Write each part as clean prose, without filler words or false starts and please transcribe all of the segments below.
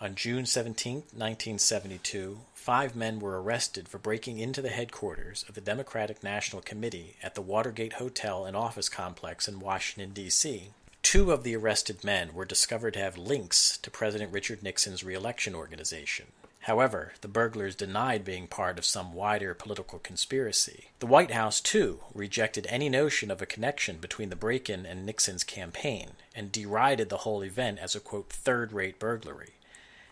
On June 17, 1972, 5 men were arrested for breaking into the headquarters of the Democratic National Committee at the Watergate Hotel and Office Complex in Washington, D.C. 2 of the arrested men were discovered to have links to President Richard Nixon's re-election organization. However, the burglars denied being part of some wider political conspiracy. The White House, too, rejected any notion of a connection between the break-in and Nixon's campaign, and derided the whole event as a, quote, third-rate burglary.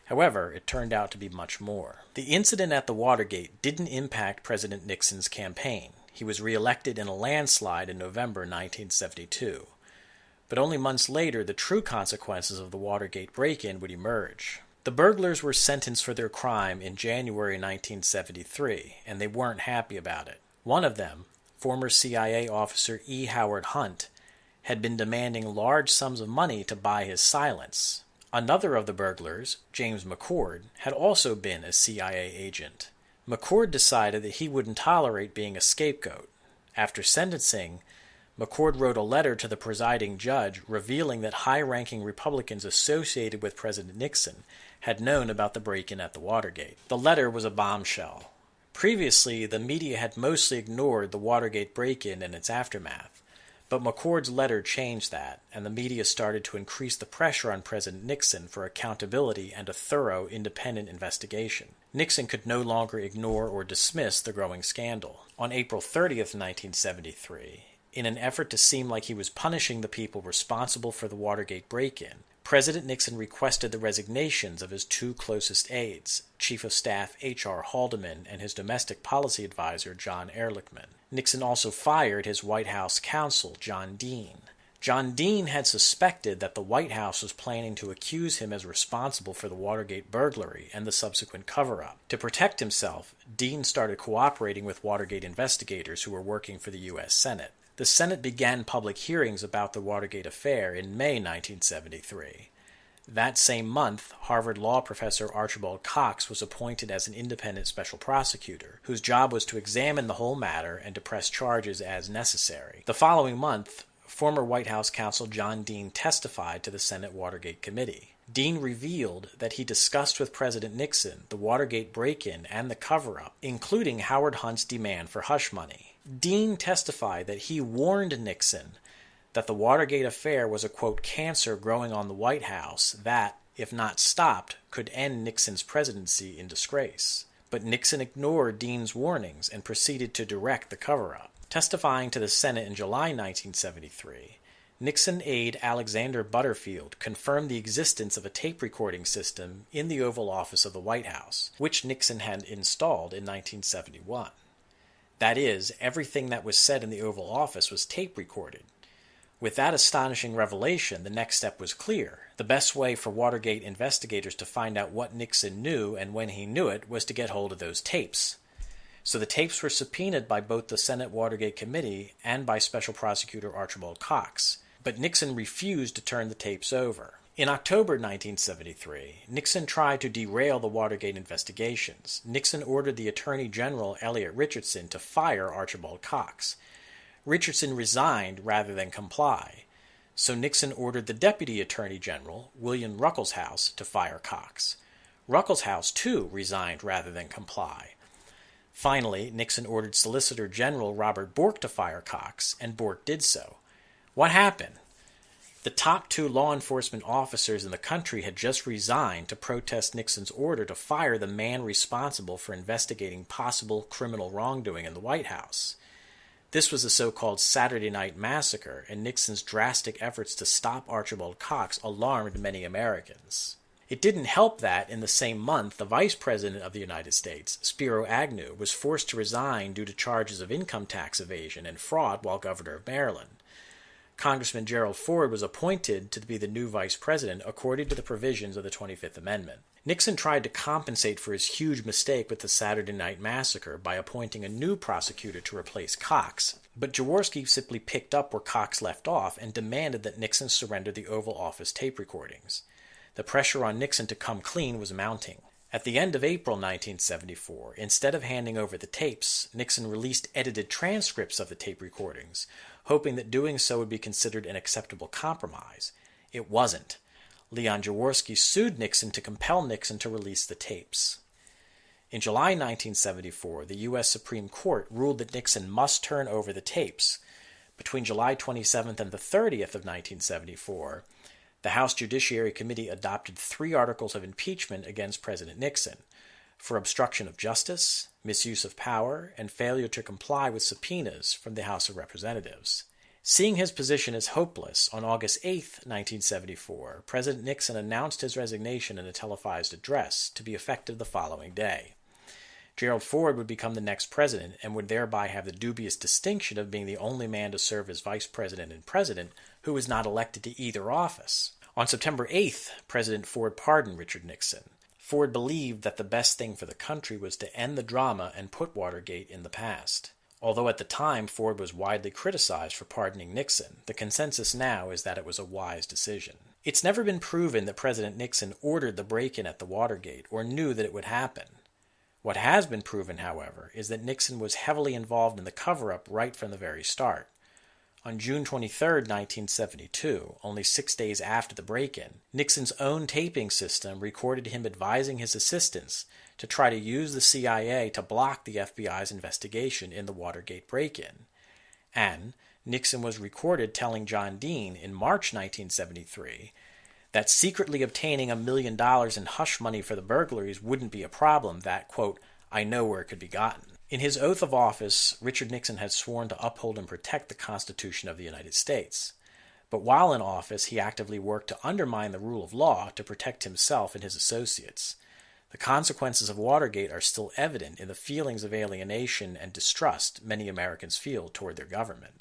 However, it turned out to be much more. The incident at the Watergate didn't impact President Nixon's campaign. He was re-elected in a landslide in November 1972. But only months later, the true consequences of the Watergate break-in would emerge. The burglars were sentenced for their crime in January 1973, and they weren't happy about it. One of them, former CIA officer E. Howard Hunt, had been demanding large sums of money to buy his silence. Another of the burglars, James McCord, had also been a CIA agent. McCord decided that he wouldn't tolerate being a scapegoat. After sentencing, McCord wrote a letter to the presiding judge revealing that high-ranking Republicans associated with President Nixon had known about the break-in at the Watergate. The letter was a bombshell. Previously, the media had mostly ignored the Watergate break-in and its aftermath. But McCord's letter changed that, and the media started to increase the pressure on President Nixon for accountability and a thorough, independent investigation. Nixon could no longer ignore or dismiss the growing scandal. On April 30th, 1973, in an effort to seem like he was punishing the people responsible for the Watergate break-in, President Nixon requested the resignations of his 2 closest aides, Chief of Staff H.R. Haldeman and his domestic policy advisor John Ehrlichman. Nixon also fired his White House counsel, John Dean. John Dean had suspected that the White House was planning to accuse him as responsible for the Watergate burglary and the subsequent cover-up. To protect himself, Dean started cooperating with Watergate investigators who were working for the U.S. Senate. The Senate began public hearings about the Watergate affair in May 1973. That same month, Harvard law professor Archibald Cox was appointed as an independent special prosecutor, whose job was to examine the whole matter and to press charges as necessary. The following month, former White House counsel John Dean testified to the Senate Watergate Committee. Dean revealed that he discussed with President Nixon the Watergate break-in and the cover-up, including Howard Hunt's demand for hush money. Dean testified that he warned Nixon that the Watergate affair was a, quote, cancer growing on the White House that, if not stopped, could end Nixon's presidency in disgrace. But Nixon ignored Dean's warnings and proceeded to direct the cover-up. Testifying to the Senate in July 1973, Nixon aide Alexander Butterfield confirmed the existence of a tape recording system in the Oval Office of the White House, which Nixon had installed in 1971. That is, everything that was said in the Oval Office was tape recorded. With that astonishing revelation, the next step was clear. The best way for Watergate investigators to find out what Nixon knew and when he knew it was to get hold of those tapes. So the tapes were subpoenaed by both the Senate Watergate Committee and by Special Prosecutor Archibald Cox. But Nixon refused to turn the tapes over. In October 1973, Nixon tried to derail the Watergate investigations. Nixon ordered the Attorney General Elliot Richardson to fire Archibald Cox. Richardson resigned rather than comply, so Nixon ordered the Deputy Attorney General, William Ruckelshaus, to fire Cox. Ruckelshaus, too, resigned rather than comply. Finally, Nixon ordered Solicitor General Robert Bork to fire Cox, and Bork did so. What happened? The top 2 law enforcement officers in the country had just resigned to protest Nixon's order to fire the man responsible for investigating possible criminal wrongdoing in the White House. This was the so-called Saturday Night Massacre, and Nixon's drastic efforts to stop Archibald Cox alarmed many Americans. It didn't help that, in the same month, the Vice President of the United States, Spiro Agnew, was forced to resign due to charges of income tax evasion and fraud while governor of Maryland. Congressman Gerald Ford was appointed to be the new vice president according to the provisions of the 25th Amendment. Nixon tried to compensate for his huge mistake with the Saturday Night Massacre by appointing a new prosecutor to replace Cox, but Jaworski simply picked up where Cox left off and demanded that Nixon surrender the Oval Office tape recordings. The pressure on Nixon to come clean was mounting. At the end of April 1974, instead of handing over the tapes, Nixon released edited transcripts of the tape recordings, hoping that doing so would be considered an acceptable compromise. It wasn't. Leon Jaworski sued Nixon to compel Nixon to release the tapes. In July 1974, the U.S. Supreme Court ruled that Nixon must turn over the tapes. Between July 27th and the 30th of 1974, the House Judiciary Committee adopted 3 articles of impeachment against President Nixon for obstruction of justice, misuse of power, and failure to comply with subpoenas from the House of Representatives. Seeing his position as hopeless, on August 8, 1974, President Nixon announced his resignation in a televised address to be effective the following day. Gerald Ford would become the next president and would thereby have the dubious distinction of being the only man to serve as vice president and president who was not elected to either office. On September 8th, President Ford pardoned Richard Nixon. Ford believed that the best thing for the country was to end the drama and put Watergate in the past. Although at the time Ford was widely criticized for pardoning Nixon, the consensus now is that it was a wise decision. It's never been proven that President Nixon ordered the break-in at the Watergate or knew that it would happen. What has been proven, however, is that Nixon was heavily involved in the cover-up right from the very start. On June 23, 1972, only 6 days after the break-in, Nixon's own taping system recorded him advising his assistants to try to use the CIA to block the FBI's investigation in the Watergate break-in. And Nixon was recorded telling John Dean in March 1973 that secretly obtaining $1 million in hush money for the burglaries wouldn't be a problem, that, quote, I know where it could be gotten. In his oath of office, Richard Nixon had sworn to uphold and protect the Constitution of the United States. But while in office, he actively worked to undermine the rule of law to protect himself and his associates. The consequences of Watergate are still evident in the feelings of alienation and distrust many Americans feel toward their government.